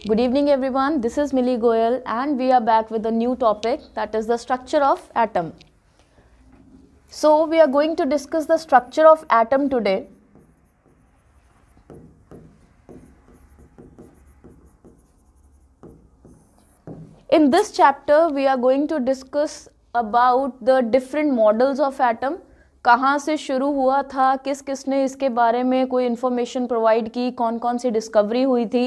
Good evening everyone, this is Millie Goyal and we are back with a new topic, that is the structure of atom. So we are going to discuss the structure of atom today. In this chapter we are going to discuss about the different models of atom. कहाँ से शुरू हुआ था, किस किसने इसके बारे में कोई इन्फॉर्मेशन प्रोवाइड की, कौन कौन सी डिस्कवरी हुई थी,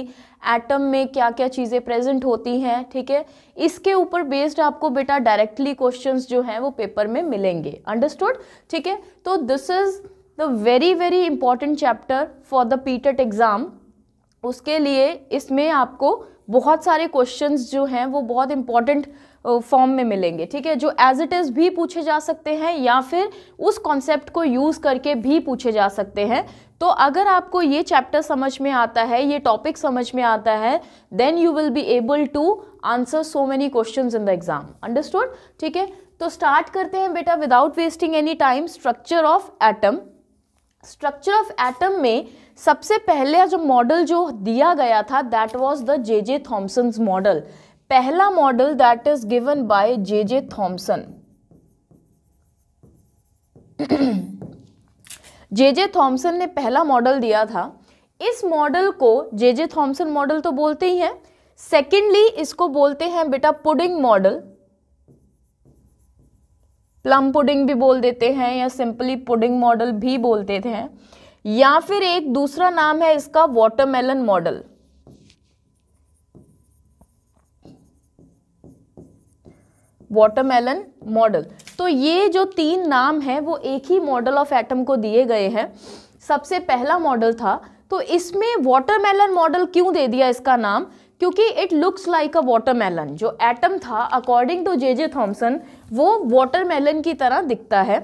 एटम में क्या क्या चीज़ें प्रेजेंट होती हैं, ठीक है। इसके ऊपर बेस्ड आपको बेटा डायरेक्टली क्वेश्चंस जो हैं वो पेपर में मिलेंगे, अंडरस्टूड, ठीक है। तो this is the very very important chapter for the PTET exam. उसके लिए इसमें आपको बहुत सारे क्वेश्चंस जो हैं वो बहुत इंपॉर्टेंट फॉर्म में मिलेंगे, ठीक है, जो एज इट इज़ भी पूछे जा सकते हैं या फिर उस कॉन्सेप्ट को यूज़ करके भी पूछे जा सकते हैं। तो अगर आपको ये चैप्टर समझ में आता है, ये टॉपिक समझ में आता है, then you will be able to answer so many questions in the exam, understood, ठीक है। तो स्टार्ट करते हैं बेटा without wasting any time, structure of atom. Structure of atom में सबसे पहले जो मॉडल जो दिया गया था that was the J Thomson's model. पहला model that is given by J Thomson. J Thomson ने पहला मॉडल दिया था। इस मॉडल को जे थॉमसन मॉडल तो बोलते ही हैं। सेकेंडली इसको बोलते हैं बेटा पुडिंग मॉडल, प्लम पुडिंग भी बोल देते हैं या सिंपली पुडिंग मॉडल भी बोल देते हैं, या फिर एक दूसरा नाम है इसका वाटरमेलन मॉडल। Watermelon model. तो ये जो तीन नाम हैं वो एक ही मॉडल ऑफ एटम को दिए गए हैं। सबसे पहला मॉडल था, तो इसमें वाटरमेलन मॉडल क्यों दे दिया इसका नाम, क्योंकि it looks like a watermelon. जो एटम था अकॉर्डिंग टू जे थॉमसन वो वाटरमेलन की तरह दिखता है।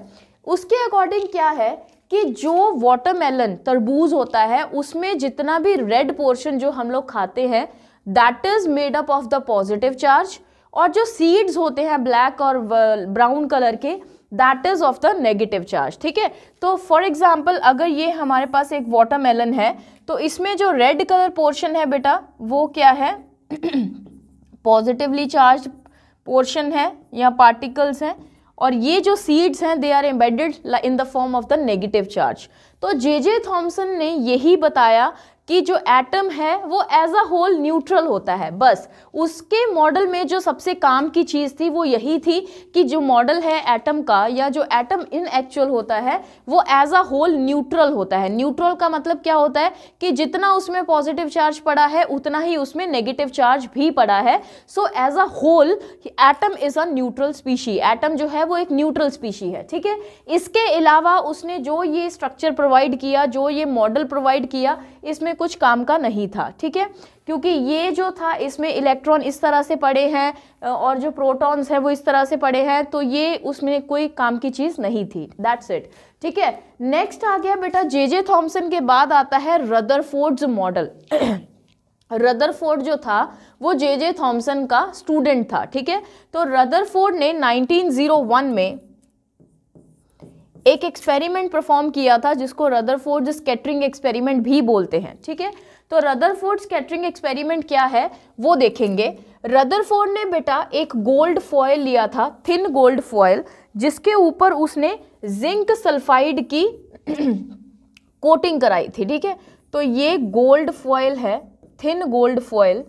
उसके अकॉर्डिंग क्या है कि जो वाटरमेलन तरबूज होता है उसमें जितना भी रेड पोर्शन जो हम लोग खाते हैं that is made up of the positive charge, और जो सीड्स होते हैं ब्लैक और ब्राउन कलर के that is of the negative charge, ठीक है। तो फॉर एग्जाम्पल अगर ये हमारे पास एक वाटरमेलन है तो इसमें जो रेड कलर पोर्शन है बेटा वो क्या है, पॉजिटिवली चार्ज पोर्शन है या पार्टिकल्स हैं, और ये जो सीड्स हैं they are embedded in the form of the negative charge. तो जे थॉमसन ने यही बताया कि जो एटम है वो एज अ होल न्यूट्रल होता है। बस उसके मॉडल में जो सबसे काम की चीज़ थी वो यही थी कि जो मॉडल है एटम का या जो एटम इन एक्चुअल होता है वो एज अ होल न्यूट्रल होता है। न्यूट्रल का मतलब क्या होता है कि जितना उसमें पॉजिटिव चार्ज पड़ा है उतना ही उसमें नेगेटिव चार्ज भी पड़ा है। So as a whole atom is a neutral species. Atom जो है वो एक न्यूट्रल स्पीशी है, ठीक है। इसके अलावा उसने जो ये स्ट्रक्चर प्रोवाइड किया, जो ये मॉडल प्रोवाइड किया, इसमें कुछ काम का नहीं था, ठीक है, क्योंकि ये जो था इसमें इलेक्ट्रॉन इस तरह से पड़े हैं और जो प्रोटॉन्स हैं वो इस तरह से पड़े हैं, तो ये उसमें कोई काम की चीज़ नहीं थी, दैट्स इट, ठीक है। नेक्स्ट आ गया बेटा जे थॉमसन के बाद आता है रदरफोर्ड्स मॉडल। रदरफोर्ड जो था वो जे थॉमसन का स्टूडेंट था, ठीक है। तो रदरफोर्ड ने 1901 में एक एक्सपेरिमेंट परफॉर्म किया था जिसको रदरफोर्ड स्कैटरिंग एक्सपेरिमेंट भी बोलते हैं, ठीक है। तो रदरफोर्ड स्कैटरिंग एक्सपेरिमेंट क्या है वो देखेंगे। रदरफोर्ड ने बेटा एक गोल्ड फॉयल लिया था, थिन गोल्ड फॉयल, जिसके ऊपर उसने जिंक सल्फाइड की कोटिंग कराई थी, ठीक है। तो ये गोल्ड फॉयल है, थिन गोल्ड फॉयल,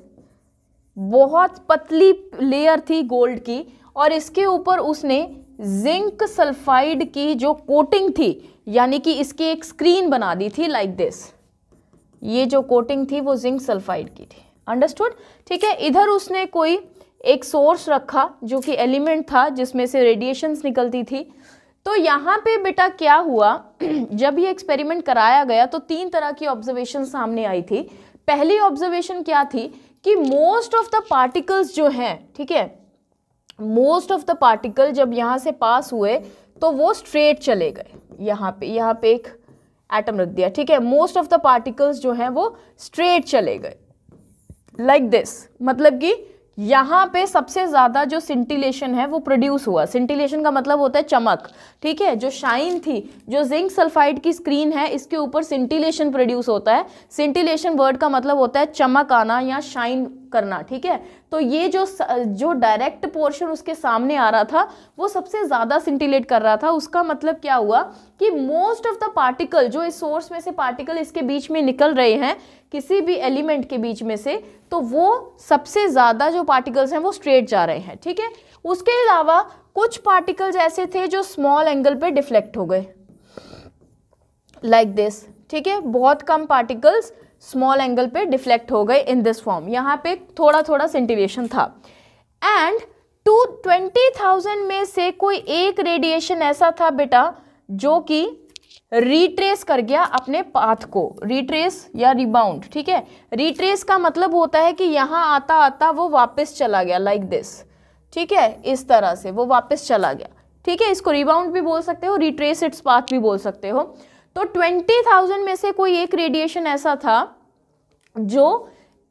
बहुत पतली लेयर थी गोल्ड की, और इसके ऊपर उसने जिंक सल्फाइड की जो कोटिंग थी यानी कि इसकी एक स्क्रीन बना दी थी लाइक दिस। ये जो कोटिंग थी वो जिंक सल्फाइड की थी, अंडरस्टूड, ठीक है। इधर उसने कोई एक सोर्स रखा जो कि एलिमेंट था जिसमें से रेडिएशंस निकलती थी। तो यहाँ पे बेटा क्या हुआ, जब ये एक्सपेरिमेंट कराया गया तो तीन तरह की ऑब्जर्वेशन सामने आई थी। पहली ऑब्जर्वेशन क्या थी कि मोस्ट ऑफ द पार्टिकल्स जो हैं, ठीक है, मोस्ट ऑफ द पार्टिकल जब यहाँ से पास हुए तो वो स्ट्रेट चले गए। यहाँ पे एक एटम रख दिया, ठीक है। मोस्ट ऑफ द पार्टिकल्स जो हैं वो स्ट्रेट चले गए लाइक दिस, मतलब कि यहाँ पे सबसे ज़्यादा जो सिंटिलेशन है वो प्रोड्यूस हुआ। सिंटिलेशन का मतलब होता है चमक, ठीक है। जो शाइन थी, जो जिंक सल्फाइड की स्क्रीन है इसके ऊपर सिंटिलेशन प्रोड्यूस होता है। सिंटिलेशन वर्ड का मतलब होता है चमक आना या शाइन करना, ठीक है। तो ये जो डायरेक्ट पोर्शन उसके सामने आ रहा था वो सबसे ज़्यादा सिंटिलेट कर रहा था। उसका मतलब क्या हुआ कि मोस्ट ऑफ द पार्टिकल, जो इस सोर्स में से पार्टिकल इसके बीच में निकल रहे हैं किसी भी एलिमेंट के बीच में से, तो वो सबसे ज़्यादा जो पार्टिकल्स हैं वो स्ट्रेट जा रहे हैं, ठीक है। उसके अलावा कुछ पार्टिकल्स ऐसे थे जो स्मॉल एंगल पे डिफ्लेक्ट हो गए, लाइक दिस, ठीक है। बहुत कम पार्टिकल्स स्मॉल एंगल पे डिफ्लेक्ट हो गए इन दिस फॉर्म। यहाँ पे थोड़ा थोड़ा सिंटिलेशन था। एंड 20,000 में से कोई एक रेडिएशन ऐसा था बेटा जो कि रिट्रेस कर गया अपने पाथ को, रिट्रेस या रिबाउंड, ठीक है। रिट्रेस का मतलब होता है कि यहाँ आता आता वो वापस चला गया, लाइक दिस, ठीक है। इस तरह से वो वापस चला गया, ठीक है। इसको रिबाउंड भी बोल सकते हो, रिट्रेस इट्स पाथ भी बोल सकते हो। तो 20,000 में से कोई एक रेडिएशन ऐसा था जो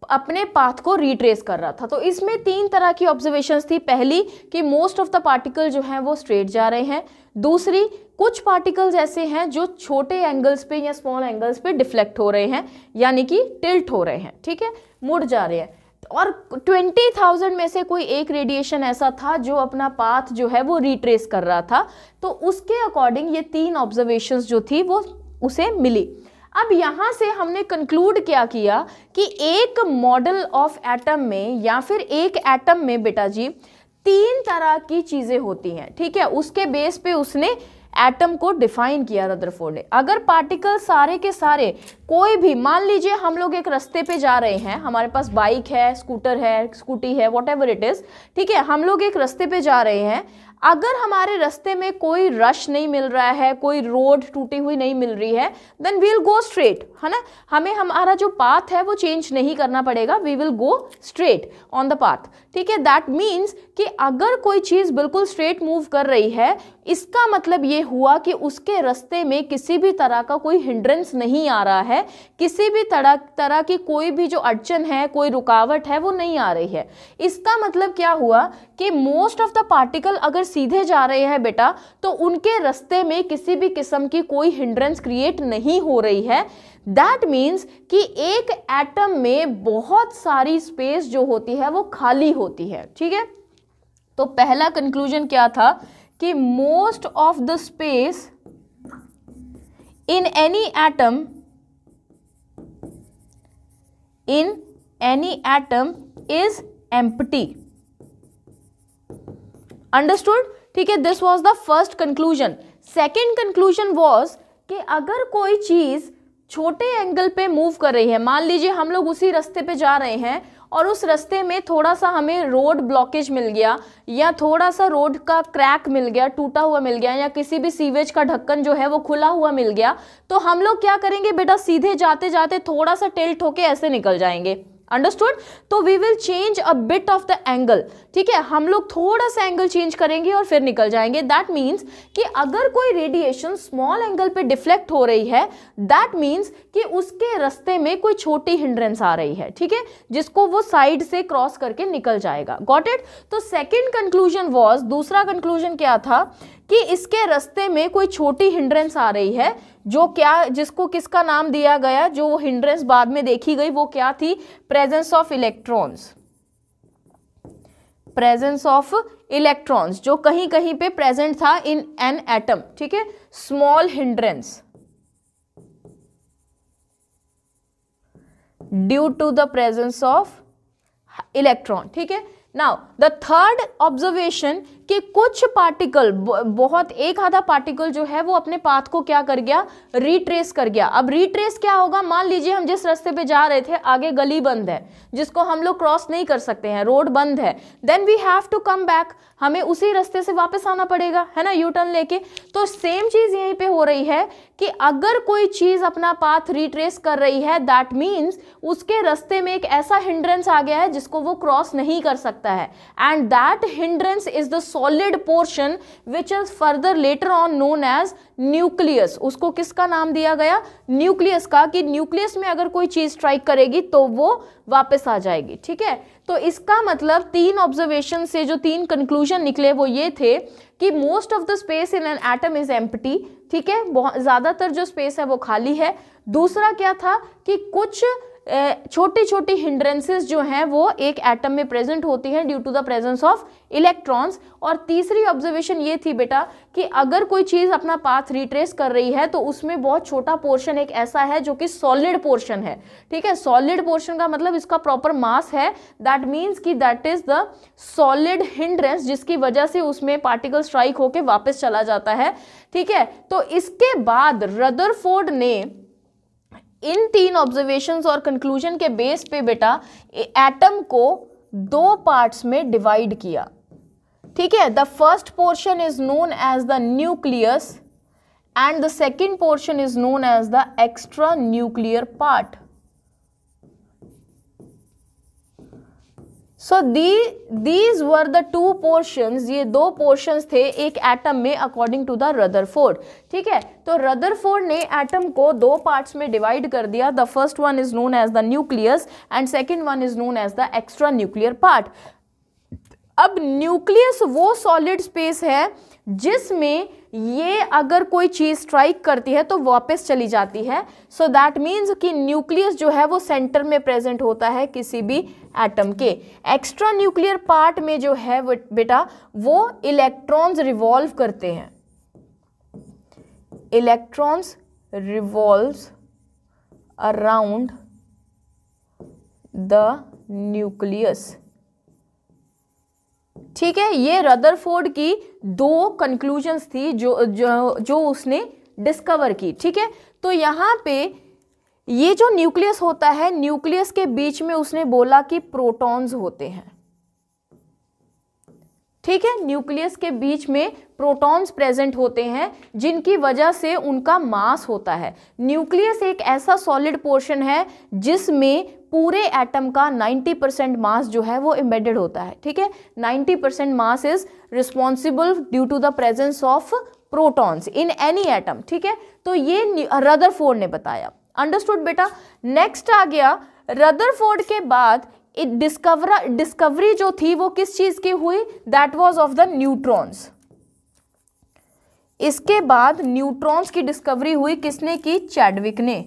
अपने पाथ को रिट्रेस कर रहा था। तो इसमें 3 तरह की ऑब्जर्वेशंस थी। पहली कि मोस्ट ऑफ द पार्टिकल जो हैं वो स्ट्रेट जा रहे हैं। दूसरी, कुछ पार्टिकल्स ऐसे हैं जो छोटे एंगल्स पे या स्मॉल एंगल्स पे डिफ्लेक्ट हो रहे हैं, यानी कि टिल्ट हो रहे हैं, ठीक है, मुड़ जा रहे हैं। और 20,000 में से कोई एक रेडिएशन ऐसा था जो अपना पाथ जो है वो रिट्रेस कर रहा था। तो उसके अकॉर्डिंग ये 3 ऑब्जर्वेशंस जो थी वो उसे मिली। अब यहाँ से हमने कंक्लूड क्या किया कि एक मॉडल ऑफ एटम में या फिर एक एटम में बेटा जी 3 तरह की चीज़ें होती हैं, ठीक है। उसके बेस पे उसने एटम को डिफाइन किया रदरफोर्ड ने। अगर पार्टिकल सारे के सारे कोई भी, मान लीजिए हम लोग एक रास्ते पे जा रहे हैं, हमारे पास बाइक है, स्कूटर है, स्कूटी है, व्हाटएवर इट इज, ठीक है, हम लोग एक रास्ते पे जा रहे हैं। अगर हमारे रास्ते में कोई रश नहीं मिल रहा है, कोई रोड टूटी हुई नहीं मिल रही है, then we will go straight, है ना। हमें हमारा जो पाथ है वो चेंज नहीं करना पड़ेगा, we will go straight on the path, ठीक है। दैट मीन्स कि अगर कोई चीज़ बिल्कुल स्ट्रेट मूव कर रही है, इसका मतलब ये हुआ कि उसके रास्ते में किसी भी तरह का कोई हिंड्रेंस नहीं आ रहा है, किसी भी तरह की कोई भी जो अड़चन है, कोई रुकावट है वो नहीं आ रही है। इसका मतलब क्या हुआ कि मोस्ट ऑफ द पार्टिकल अगर सीधे जा रहे हैं बेटा, तो उनके रास्ते में किसी भी किस्म की कोई हिंड्रेंस क्रिएट नहीं हो रही है। दैट मीन्स कि एक एटम में बहुत सारी स्पेस जो होती है वो खाली होती है, ठीक है। तो पहला कंक्लूजन क्या था कि most of the space in any atom is empty. Understood, ठीक है। This was the first conclusion. Second conclusion was कि अगर कोई चीज छोटे एंगल पे मूव कर रही है, मान लीजिए हम लोग उसी रास्ते पे जा रहे हैं और उस रास्ते में थोड़ा सा हमें रोड ब्लॉकेज मिल गया, या थोड़ा सा रोड का क्रैक मिल गया, टूटा हुआ मिल गया, या किसी भी सीवेज का ढक्कन जो है वो खुला हुआ मिल गया, तो हम लोग क्या करेंगे बेटा, सीधे जाते जाते थोड़ा सा टिल्ट होके ऐसे निकल जाएंगे। अंडरस्टूड। तो we will change a bit of the angle, ठीक है, हम लोग थोड़ा सा एंगल चेंज करेंगे और फिर निकल जाएंगे। दैट मीन्स कि अगर कोई रेडिएशन स्मॉल एंगल पे डिफ्लेक्ट हो रही है, दैट मीन्स कि उसके रास्ते में कोई छोटी हिंड्रेंस आ रही है, ठीक है, जिसको वो साइड से क्रॉस करके निकल जाएगा। Got it. तो सेकेंड कंक्लूजन वॉज, दूसरा कंक्लूजन क्या था कि इसके रास्ते में कोई छोटी हिंड्रेंस आ रही है, जो क्या, जिसको किसका नाम दिया गया, जो हिंड्रेंस बाद में देखी गई वो क्या थी, presence of electrons. Presence of electrons जो कहीं कहीं पे प्रेजेंट था इन एन एटम, ठीक है, small hindrance due to the presence of electron, ठीक है। नाउ द थर्ड ऑब्जर्वेशन कि कुछ पार्टिकल, बहुत एक आधा पार्टिकल जो है वो अपने पाथ को क्या कर गया, रिट्रेस कर गया। अब रिट्रेस क्या होगा, मान लीजिए हम जिस रास्ते पे जा रहे थे, आगे गली बंद है जिसको हम लोग क्रॉस नहीं कर सकते हैं, रोड बंद है, then we have to come back, हमें उसी रास्ते से वापस आना पड़ेगा, है ना, यू टर्न लेके। तो सेम चीज यहीं पे हो रही है कि अगर कोई चीज अपना पाथ रिट्रेस कर रही है, दैट मीन्स उसके रास्ते में एक ऐसा हिंड्रेंस आ गया है जिसको वो क्रॉस नहीं कर सकता है, and that hindrance is the solid portion which is further later on known as nucleus. उसको किसका नाम दिया गया? न्यूक्लियस का, कि न्यूक्लियस में अगर कोई चीज स्ट्राइक करेगी तो वो वापस आ जाएगी। ठीक है, तो इसका मतलब 3 ऑब्जर्वेशन से जो 3 कंक्लूजन निकले वो ये थे कि most of the space in an atom is empty. ठीक है, बहुत ज्यादातर जो स्पेस है वो खाली है। दूसरा क्या था कि कुछ छोटी छोटी हिंड्रेंसेस जो हैं वो एक एटम में प्रेजेंट होती हैं due to the presence of electrons. और तीसरी ऑब्जर्वेशन ये थी बेटा कि अगर कोई चीज अपना पाथ रिट्रेस कर रही है तो उसमें बहुत छोटा पोर्शन एक ऐसा है जो कि सॉलिड पोर्शन है। ठीक है, सॉलिड पोर्शन का मतलब इसका प्रॉपर मास है, दैट मीन्स कि that is the solid hindrance, जिसकी वजह से उसमें पार्टिकल स्ट्राइक होके वापस चला जाता है। ठीक है, तो इसके बाद रदरफोर्ड ने इन 3 ऑब्जर्वेशंस और कंक्लूजन के बेस पे बेटा एटम को 2 पार्ट्स में डिवाइड किया। ठीक है, the first portion is known as the nucleus and the second portion is known as the extra nuclear part. So these were the 2 portions, ये 2 portions थे एक एटम में अकॉर्डिंग टू द रदरफोर्ड। ठीक है, तो रदरफोर्ड ने atom को 2 parts में डिवाइड कर दिया। The first one is known as the nucleus and second one is known as the extra nuclear part. अब न्यूक्लियस वो सॉलिड स्पेस है जिसमें ये अगर कोई चीज स्ट्राइक करती है तो वापस चली जाती है। सो दैट मीन्स कि न्यूक्लियस जो है वो सेंटर में प्रेजेंट होता है किसी भी एटम के। एक्स्ट्रा न्यूक्लियर पार्ट में जो है बेटा वो इलेक्ट्रॉन्स रिवॉल्व करते हैं। Electrons revolves around the nucleus. ठीक है, ये रदरफोर्ड की 2 कंक्लूजन्स थी जो उसने डिस्कवर की। ठीक है, तो यहाँ पे ये जो न्यूक्लियस होता है, न्यूक्लियस के बीच में उसने बोला कि प्रोटॉन्स होते हैं। ठीक है, न्यूक्लियस के बीच में प्रोटॉन्स प्रेजेंट होते हैं जिनकी वजह से उनका मास होता है। न्यूक्लियस एक ऐसा सॉलिड पोर्शन है जिसमें पूरे एटम का 90% मास जो है वो एम्बेडेड होता है। ठीक है, 90% mass is responsible due to the presence of protons in any atom. ठीक है, तो ये रदरफोर्ड ने बताया। अंडरस्टूड बेटा। नेक्स्ट आ गया रदरफोर्ड के बाद डिस्कवरी जो थी वो किस चीज की हुई? That was of the neutrons. इसके बाद न्यूट्रॉन्स की डिस्कवरी हुई, किसने की? चैडविक ने।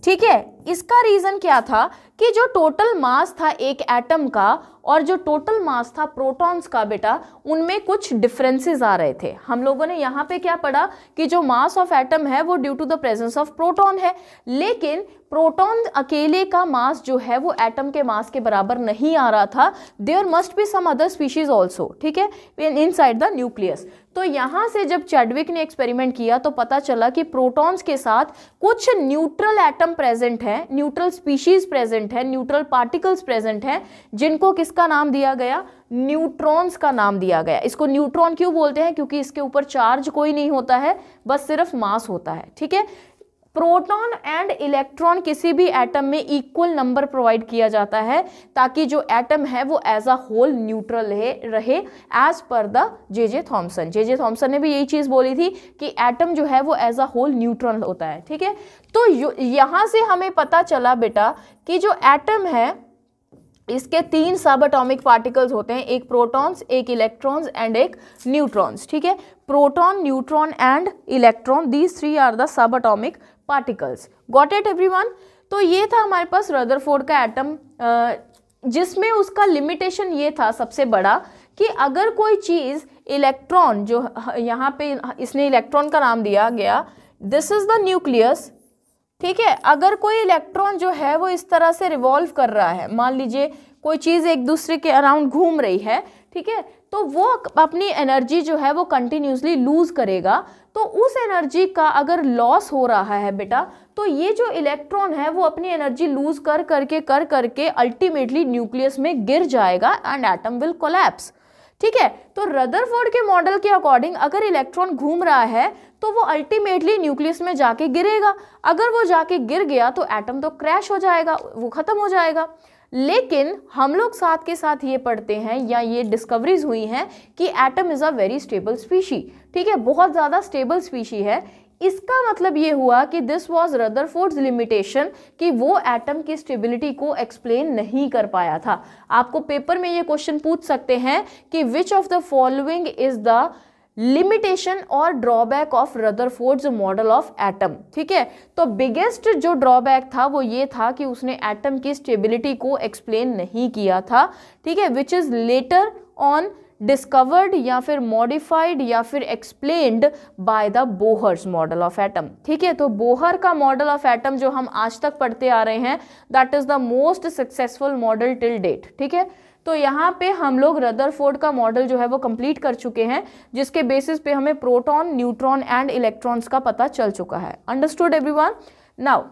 ठीक है, इसका रीजन क्या था कि जो टोटल मास था एक एटम का और जो टोटल मास था प्रोटॉन्स का बेटा, उनमें कुछ डिफरेंसेस आ रहे थे। हम लोगों ने यहाँ पे क्या पढ़ा कि जो मास ऑफ एटम है वो due to the presence of proton है, लेकिन प्रोटॉन अकेले का मास जो है वो एटम के मास के बराबर नहीं आ रहा था। There must be some other species also. ठीक है, इनसाइड द न्यूक्लियस। तो यहाँ से जब चैडविक ने एक्सपेरिमेंट किया तो पता चला कि प्रोटॉन्स के साथ कुछ न्यूट्रल एटम प्रेजेंट है, न्यूट्रल स्पीशीज प्रेजेंट है, न्यूट्रल पार्टिकल्स प्रेजेंट हैं, जिनको किसका नाम दिया गया? न्यूट्रॉन्स का नाम दिया गया। इसको न्यूट्रॉन क्यों बोलते हैं? क्योंकि इसके ऊपर चार्ज कोई नहीं होता है, बस सिर्फ मास होता है। ठीक है, प्रोटॉन एंड इलेक्ट्रॉन किसी भी एटम में इक्वल नंबर प्रोवाइड किया जाता है ताकि जो एटम है वो एज अ होल न्यूट्रल रहे as per the J Thomson. J Thomson ने भी यही चीज बोली थी कि एटम जो है वो एज अ होल न्यूट्रल होता है। ठीक है, तो यहां से हमें पता चला बेटा कि जो एटम है इसके 3 सब एटॉमिक पार्टिकल्स होते हैं, एक प्रोटॉन्स, एक इलेक्ट्रॉन्स एंड एक न्यूट्रॉन्स। ठीक है, proton, neutron and electron, these 3 are the subatomic particles. Got it everyone? तो ये था हमारे पास रदरफोर्ड का एटम, जिसमें उसका लिमिटेशन ये था सबसे बड़ा कि अगर कोई चीज इलेक्ट्रॉन, जो यहाँ पे इसने इलेक्ट्रॉन का नाम दिया गया, दिस इज द न्यूक्लियस। ठीक है, अगर कोई इलेक्ट्रॉन जो है वो इस तरह से रिवॉल्व कर रहा है, मान लीजिए कोई चीज एक दूसरे के अराउंड घूम रही है, ठीक है, तो वो अपनी एनर्जी जो है वो कंटिन्यूसली लूज करेगा। तो उस एनर्जी का अगर लॉस हो रहा है बेटा, तो ये जो इलेक्ट्रॉन है वो अपनी एनर्जी लूज कर करके अल्टीमेटली न्यूक्लियस में गिर जाएगा एंड एटम विल कोलैप्स। ठीक है, तो रदरफोर्ड के मॉडल के अकॉर्डिंग अगर इलेक्ट्रॉन घूम रहा है तो वो अल्टीमेटली न्यूक्लियस में जाके गिरेगा। अगर वो जाके गिर गया तो एटम तो क्रैश हो जाएगा, वो खत्म हो जाएगा। लेकिन हम लोग साथ के साथ ये पढ़ते हैं या ये डिस्कवरीज हुई हैं कि atom is a very stable species, ठीक है, बहुत ज़्यादा स्टेबल स्पीशी है। इसका मतलब ये हुआ कि दिस वाज रदरफोर्ड्स लिमिटेशन, कि वो एटम की स्टेबिलिटी को एक्सप्लेन नहीं कर पाया था। आपको पेपर में ये क्वेश्चन पूछ सकते हैं कि which of the following is the limitation और drawback of Rutherford's model of atom, ठीक है। तो बिगेस्ट जो ड्रॉबैक था वो ये था कि उसने एटम की स्टेबिलिटी को एक्सप्लेन नहीं किया था, ठीक है, which is later on discovered या फिर मॉडिफाइड या फिर explained by the Bohr's model of atom, ठीक है। तो बोहर का मॉडल ऑफ एटम जो हम आज तक पढ़ते आ रहे हैं, that is the most successful model till date, ठीक है। तो यहाँ पे हम लोग रदरफोर्ड का मॉडल जो है वो कंप्लीट कर चुके हैं, जिसके बेसिस पे हमें प्रोटॉन, न्यूट्रॉन एंड इलेक्ट्रॉन्स का पता चल चुका है। Understood everyone? नाउ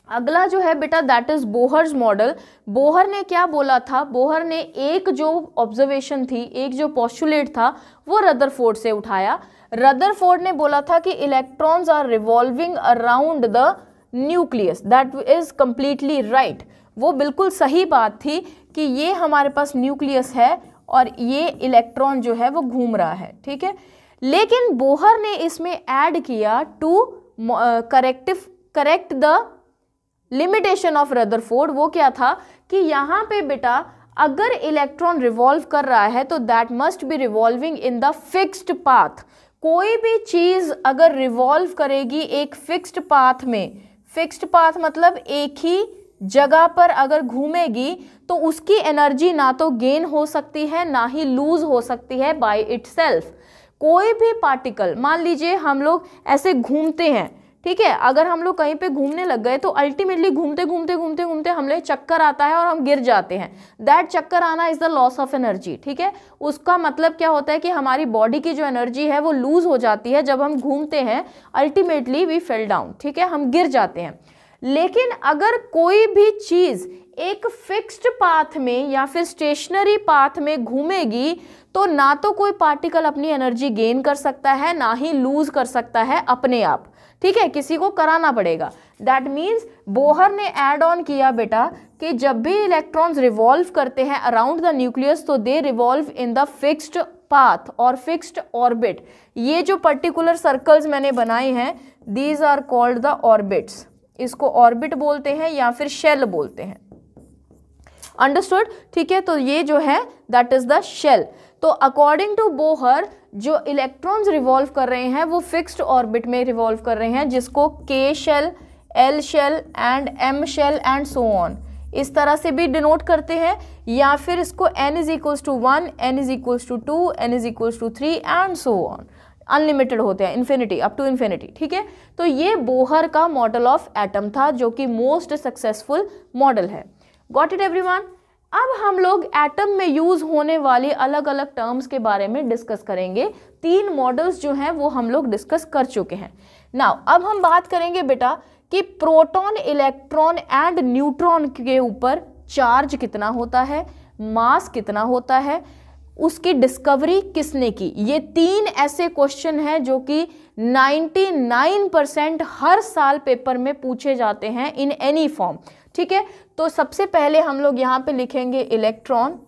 अगला जो है बेटा that is Bohr's model. Bohr ने क्या बोला था? बोहर ने एक जो ऑब्जर्वेशन थी, एक जो पोस्टुलेट था, वो रदरफोर्ड से उठाया। रदरफोर्ड ने बोला था कि electrons are revolving around the nucleus, that is completely right. वो बिल्कुल सही बात थी कि ये हमारे पास न्यूक्लियस है और ये इलेक्ट्रॉन जो है वो घूम रहा है, ठीक है। लेकिन बोहर ने इसमें ऐड किया to correct the limitation of Rutherford. वो क्या था कि यहाँ पे बेटा अगर इलेक्ट्रॉन रिवॉल्व कर रहा है तो that must be revolving in the fixed path. कोई भी चीज अगर रिवॉल्व करेगी एक फिक्स्ड पाथ में, फिक्स्ड पाथ मतलब एक ही जगह पर अगर घूमेगी तो उसकी एनर्जी ना तो गेन हो सकती है ना ही लूज हो सकती है बाय इटसेल्फ। कोई भी पार्टिकल, मान लीजिए हम लोग ऐसे घूमते हैं, ठीक है, अगर हम लोग कहीं पे घूमने लग गए तो अल्टीमेटली घूमते घूमते घूमते घूमते हमें चक्कर आता है और हम गिर जाते हैं। दैट चक्कर आना is the loss of energy, ठीक है। उसका मतलब क्या होता है कि हमारी बॉडी की जो एनर्जी है वो लूज हो जाती है जब हम घूमते हैं, अल्टीमेटली वी फेल डाउन, ठीक है, हम गिर जाते हैं। लेकिन अगर कोई भी चीज एक फिक्स्ड पाथ में या फिर स्टेशनरी पाथ में घूमेगी तो ना तो कोई पार्टिकल अपनी एनर्जी गेन कर सकता है ना ही लूज कर सकता है अपने आप, ठीक है, किसी को कराना पड़ेगा। दैट मीन्स बोहर ने ऐड ऑन किया बेटा कि जब भी इलेक्ट्रॉन्स रिवॉल्व करते हैं अराउंड द न्यूक्लियस तो they revolve in the fixed path और फिक्स्ड ऑर्बिट। ये जो पर्टिकुलर सर्कल्स मैंने बनाए हैं, these are called the orbits. इसको ऑर्बिट बोलते हैं या फिर शेल बोलते हैं। अंडरस्टूड? ठीक है, तो ये जो है दैट इज द शेल। तो अकॉर्डिंग टू बोहर जो इलेक्ट्रॉन्स रिवॉल्व कर रहे हैं वो फिक्स्ड ऑर्बिट में रिवॉल्व कर रहे हैं, जिसको K shell, L shell and M shell and so on इस तरह से भी डिनोट करते हैं, या फिर इसको n is equals to 1, n is equals to 2, n is equals to 3 and so on. Unlimited होते हैं, इन्फिनिटी, अप टू इन्फिनिटी, ठीक है। तो ये बोहर का मॉडल ऑफ एटम था जो कि मोस्ट सक्सेसफुल मॉडल है। Got it everyone? अब हम लोग एटम में यूज होने वाली अलग अलग टर्म्स के बारे में डिस्कस करेंगे। 3 मॉडल्स जो हैं वो हम लोग डिस्कस कर चुके हैं। नाउ अब हम बात करेंगे बेटा कि प्रोटॉन, इलेक्ट्रॉन एंड न्यूट्रॉन के ऊपर चार्ज कितना होता है, मास कितना होता है, उसकी डिस्कवरी किसने की। ये 3 ऐसे क्वेश्चन हैं जो कि 99% हर साल पेपर में पूछे जाते हैं इन एनी फॉर्म, ठीक है। तो सबसे पहले हम लोग यहां पे लिखेंगे electron,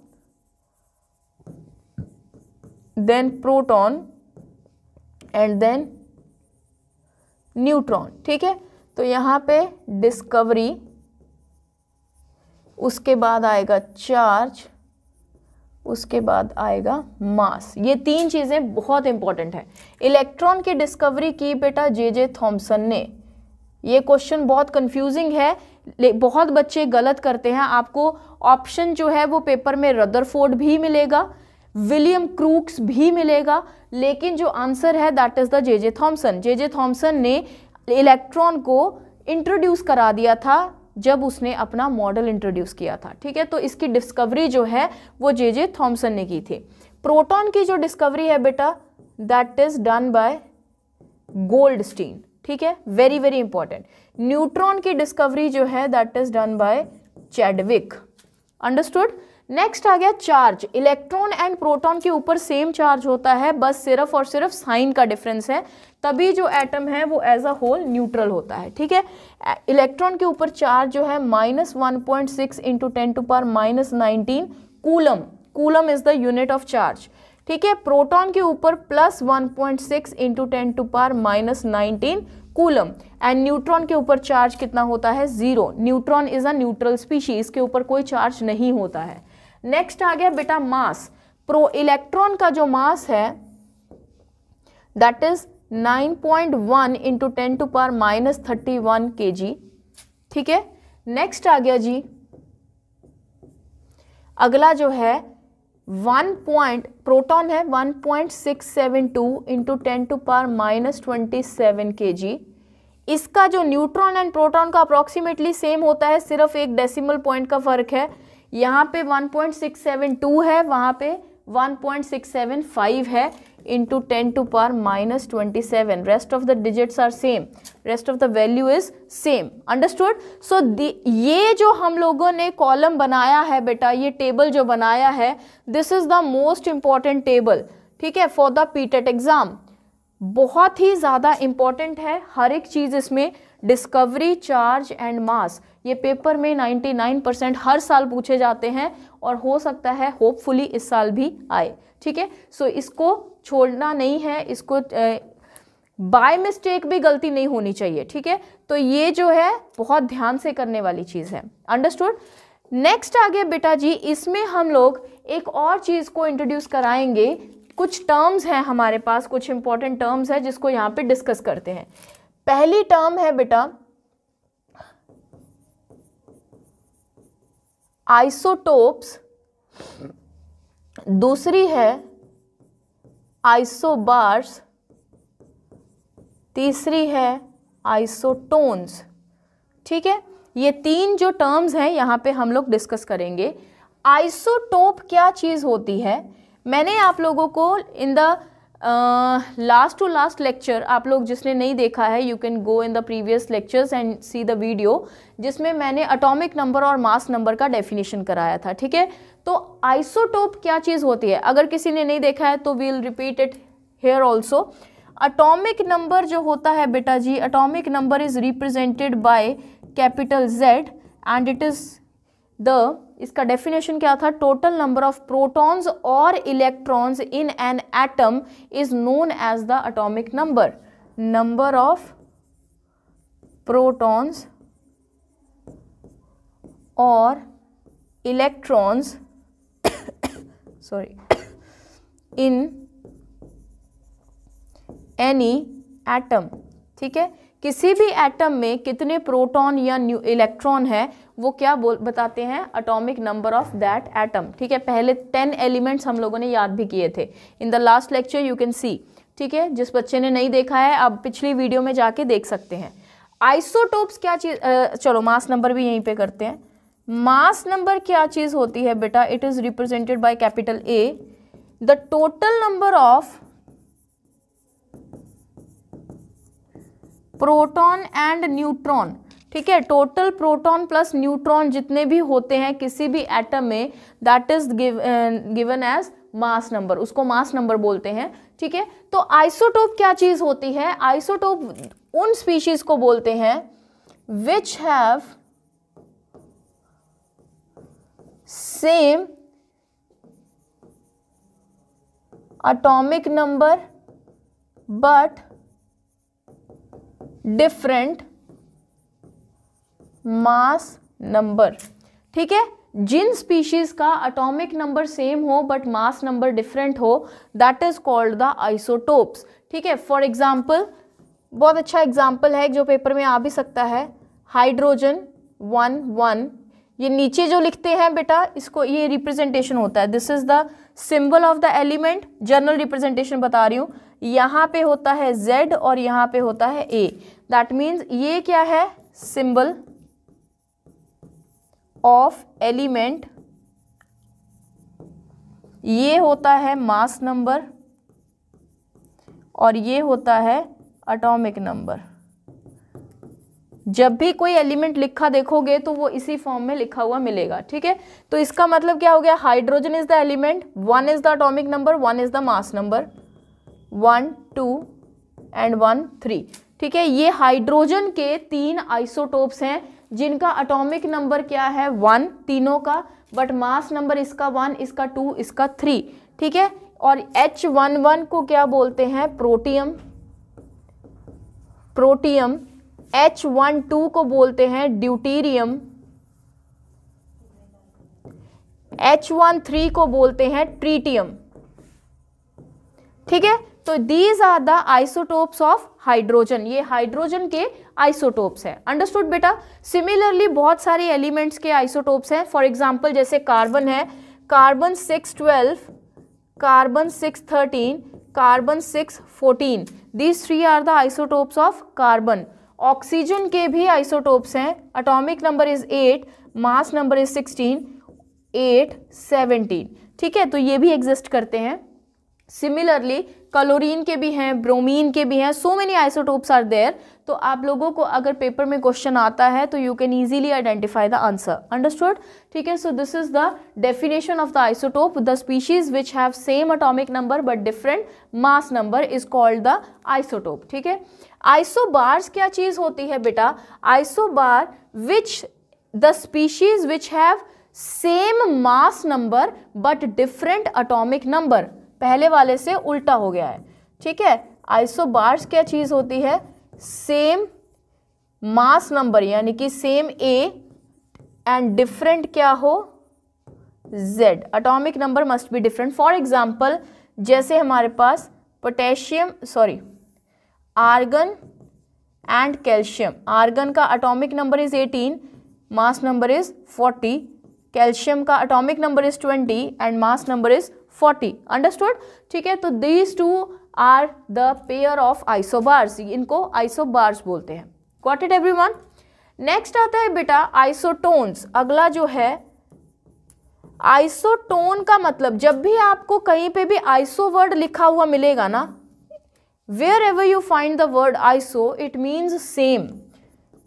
then proton and then neutron, ठीक है। तो यहां पे डिस्कवरी, उसके बाद आएगा चार्ज, उसके बाद आएगा मास। ये 3 चीजें बहुत इंपॉर्टेंट है। इलेक्ट्रॉन की डिस्कवरी की बेटा जे थॉमसन ने। ये क्वेश्चन बहुत कंफ्यूजिंग है, बहुत बच्चे गलत करते हैं। आपको ऑप्शन जो है वो पेपर में रदरफोर्ड भी मिलेगा, विलियम क्रूक्स भी मिलेगा, लेकिन जो आंसर है that is the J Thomson. J Thomson ने इलेक्ट्रॉन को इंट्रोड्यूस करा दिया था जब उसने अपना मॉडल इंट्रोड्यूस किया था, ठीक है। तो इसकी डिस्कवरी जो है वो जे थॉमसन ने की थी। प्रोटॉन की जो डिस्कवरी है बेटा that is done by Goldstein, ठीक है, वेरी वेरी इंपॉर्टेंट। न्यूट्रॉन की डिस्कवरी जो है that is done by Chadwick. Understood? Next आ गया चार्ज। इलेक्ट्रॉन एंड प्रोटॉन के ऊपर सेम चार्ज होता है, बस सिर्फ और सिर्फ साइन का डिफरेंस है, तभी जो एटम है वो एज अ होल न्यूट्रल होता है। ठीक है, इलेक्ट्रॉन के ऊपर चार्ज जो है -1.6 into 10⁻⁻19 coulomb, coulomb is the unit of charge. ठीक है, प्रोटॉन के ऊपर +1.6 इंटू 10⁻⁻19 कूलम, एंड न्यूट्रॉन के ऊपर चार्ज कितना होता है, 0। Neutron is a neutral species, इसके ऊपर कोई चार्ज नहीं होता है। नेक्स्ट आ गया बेटा मास। इलेक्ट्रॉन का जो मास है दैट इज 9.1 इंटू 10⁻31 kg। ठीक है, नेक्स्ट आ गया जी, अगला जो है प्रोटॉन है 1.672 इंटू 10⁻27 kg। इसका जो न्यूट्रॉन एंड प्रोटॉन का अप्रॉक्सीमेटली सेम होता है, सिर्फ एक डेसिमल पॉइंट का फर्क है। यहाँ पे 1.672 है, वहाँ पे 1.675 है into 10⁻27। Rest of the digits are same, rest of the value is same. Understood? So ये जो हम लोगों ने कॉलम बनाया है बेटा, ये टेबल जो बनाया है, this is the most important table. ठीक है, फॉर द पीटेट एग्जाम बहुत ही ज़्यादा इंपॉर्टेंट है हर एक चीज़ इसमें। डिस्कवरी, चार्ज एंड मास, ये पेपर में 99% हर साल पूछे जाते हैं, और हो सकता है होपफुली इस साल भी आए। ठीक है, सो इसको छोड़ना नहीं है, इसको बाय मिस्टेक भी गलती नहीं होनी चाहिए। ठीक है, तो ये जो है बहुत ध्यान से करने वाली चीज़ है। अंडरस्टूड? नेक्स्ट आ गया बेटा जी, इसमें हम लोग एक और चीज़ को इंट्रोड्यूस कराएंगे। कुछ टर्म्स हैं हमारे पास, कुछ इंपॉर्टेंट टर्म्स है जिसको यहाँ पे डिस्कस करते हैं। पहली टर्म है बेटा आइसोटोप्स, दूसरी है आइसोबार्स, तीसरी है आइसोटोन्स। ठीक है, ये तीन जो टर्म्स हैं यहाँ पे हम लोग डिस्कस करेंगे। आइसोटोप क्या चीज़ होती है, मैंने आप लोगों को in the last to last lecture, आप लोग जिसने नहीं देखा है you can go in the previous lectures and see the video, जिसमें मैंने एटॉमिक नंबर और मास नंबर का डेफिनेशन कराया था। ठीक है, तो आइसोटोप क्या चीज़ होती है, अगर किसी ने नहीं देखा है तो we'll repeat it here also. Atomic number जो होता है बेटा जी, atomic number is represented by capital Z and it is the, इसका डेफिनेशन क्या था, टोटल नंबर ऑफ प्रोटॉन्स और electrons in an atom is known as the atomic number. Number of protons और electrons sorry in any atom. ठीक है, किसी भी atom में कितने प्रोटॉन या इलेक्ट्रॉन है वो क्या बताते हैं, atomic number of that atom. ठीक है, पहले 10 एलिमेंट्स हम लोगों ने याद भी किए थे इन the last lecture, you can see. ठीक है, जिस बच्चे ने नहीं देखा है आप पिछली वीडियो में जाके देख सकते हैं। आइसोटोप्स क्या चीज़, चलो मास नंबर भी यहीं पे करते हैं। मास नंबर क्या चीज़ होती है बेटा, it is represented by capital A, the total number of proton and neutron. ठीक है, टोटल प्रोटॉन प्लस न्यूट्रॉन जितने भी होते हैं किसी भी एटम में, that is given as mass number, उसको मास नंबर बोलते हैं। ठीक है, तो आइसोटोप क्या चीज होती है, आइसोटोप उन स्पीशीज को बोलते हैं which have same atomic number but different mass number. ठीक है, जिन स्पीशीज का एटॉमिक नंबर सेम हो बट मास नंबर डिफरेंट हो, that is called the isotopes. ठीक है, फॉर एग्जाम्पल, बहुत अच्छा एग्जाम्पल है जो पेपर में आ भी सकता है, हाइड्रोजन 1 ये नीचे जो लिखते हैं बेटा, इसको ये रिप्रेजेंटेशन होता है, this is the symbol of the element, general representation बता रही हूँ। यहाँ पे होता है Z और यहाँ पे होता है A, दैट मीन्स ये क्या है, सिंबल ऑफ एलिमेंट, ये होता है मास नंबर और ये होता है एटॉमिक नंबर। जब भी कोई एलिमेंट लिखा देखोगे तो वो इसी फॉर्म में लिखा हुआ मिलेगा, ठीक है। तो इसका मतलब क्या हो गया, hydrogen is the element, 1 is the atomic number, 1 is the mass number, 1 2 and 1 3, ठीक है। ये हाइड्रोजन के 3 आइसोटोप्स हैं जिनका एटॉमिक नंबर क्या है 1 तीनों का, बट मास नंबर इसका 1, इसका 2, इसका 3, ठीक है। और H11 को क्या बोलते हैं, प्रोटियम, प्रोटियम। H12 को बोलते हैं ड्यूटीरियम, H13 को बोलते हैं ट्रीटियम, ठीक है। तो these are the isotopes of hydrogen, ये हाइड्रोजन के आइसोटोप्स हैं। अंडरस्टूड बेटा। सिमिलरली बहुत सारे एलिमेंट्स के आइसोटोप्स हैं। फॉर एग्जांपल जैसे कार्बन है, carbon 612, carbon 613, carbon 614, these 3 are the isotopes of carbon. Oxygen के भी आइसोटोप्स हैं, atomic number is 8, mass number is 16, 8 17, ठीक है। तो ये भी एग्जिस्ट करते हैं। सिमिलरली क्लोरीन के भी हैं, ब्रोमीन के भी हैं, so many isotopes are there. तो आप लोगों को अगर पेपर में क्वेश्चन आता है तो you can easily identify the answer. Understood, ठीक है। सो this is the definition of the isotope, the species which have same atomic number but different mass number is called the isotope, ठीक है। Isobars क्या चीज होती है बेटा, isobar which the species which have same mass number but different atomic number, पहले वाले से उल्टा हो गया है, ठीक है। आइसोबार्स क्या चीज होती है, सेम मास नंबर यानी कि सेम ए एंड डिफरेंट क्या हो, Z, atomic number must be different. For example जैसे हमारे पास potassium argon and calcium, argon का atomic number is 18, mass number is 40, calcium का atomic number is 20 and mass number is 40, understood, ठीक है। तो these 2 are the pair of isobars, इनको isobars बोलते हैं। Got it everyone. नेक्स्ट आता है बेटा आइसोटोन्स। अगला जो है आइसोटोन का मतलब, जब भी आपको कहीं पे भी आइसो वर्ड लिखा हुआ मिलेगा ना, wherever you find the word iso it means same,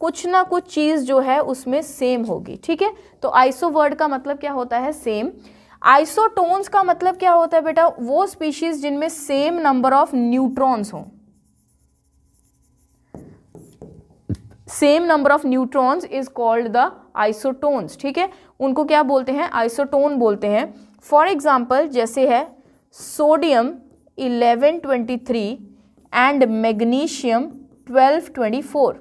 कुछ ना कुछ चीज जो है उसमें सेम होगी, ठीक है। तो आइसो वर्ड का मतलब क्या होता है, सेम। आइसोटोन्स का मतलब क्या होता है बेटा, वो स्पीशीज जिनमें सेम नंबर ऑफ न्यूट्रॉन्स हो, same number of neutrons is called the isotones, ठीक है। उनको क्या बोलते हैं, आइसोटोन बोलते हैं। फॉर एग्जांपल जैसे है सोडियम 1123 एंड मैग्नीशियम 1224,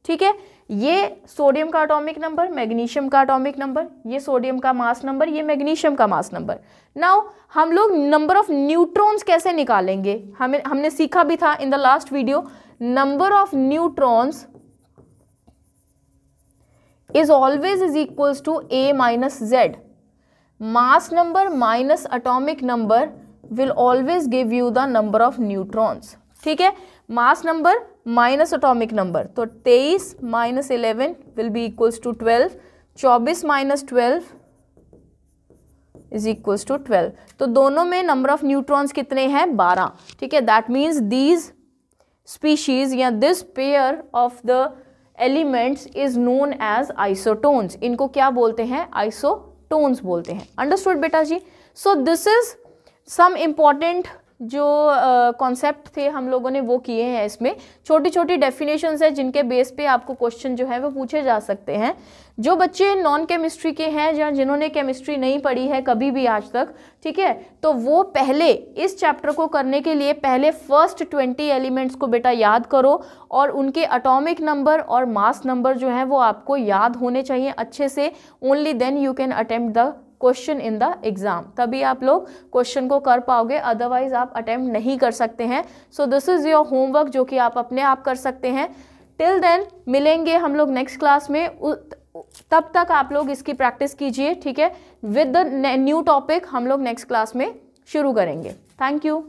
ठीक है। ये सोडियम का एटॉमिक नंबर, मैग्नीशियम का एटॉमिक नंबर, ये सोडियम का मास नंबर, ये मैग्नीशियम का मास नंबर। नाउ हम लोग नंबर ऑफ न्यूट्रॉन्स कैसे निकालेंगे, हमने सीखा भी था इन the last video. Number of neutrons is always is equals to A minus Z. Mass number minus atomic number will always give you the number of neutrons. ठीक है, mass number minus atomic number, तो 23 minus 11 will be equals to 12, 24 minus 12 is equals to 12. तो दोनों में number of neutrons कितने हैं, 12, ठीक है। That means these species या this pair of the elements is known as isotones, इनको क्या बोलते हैं, आइसोटोन्स बोलते हैं। अंडरस्टूड बेटा जी। So this is some important जो कॉन्सेप्ट थे हम लोगों ने वो किए हैं। इसमें छोटी छोटी डेफिनेशंस है जिनके बेस पे आपको क्वेश्चन जो है वो पूछे जा सकते हैं। जो बच्चे नॉन केमिस्ट्री के हैं या जिन्होंने केमिस्ट्री नहीं पढ़ी है कभी भी आज तक, ठीक है, तो वो पहले इस चैप्टर को करने के लिए पहले फर्स्ट 20 एलिमेंट्स को बेटा याद करो और उनके एटॉमिक नंबर और मास नंबर जो है वो आपको याद होने चाहिए अच्छे से। Only then you can attempt the question in the exam, तभी आप लोग क्वेश्चन को कर पाओगे, अदरवाइज आप अटेम्प्ट नहीं कर सकते हैं। सो दिस इज योर होमवर्क जो कि आप अपने आप कर सकते हैं। टिल देन मिलेंगे हम लोग नेक्स्ट क्लास में, तब तक आप लोग इसकी प्रैक्टिस कीजिए, ठीक है। विद द न्यू टॉपिक हम लोग नेक्स्ट क्लास में शुरू करेंगे। Thank you.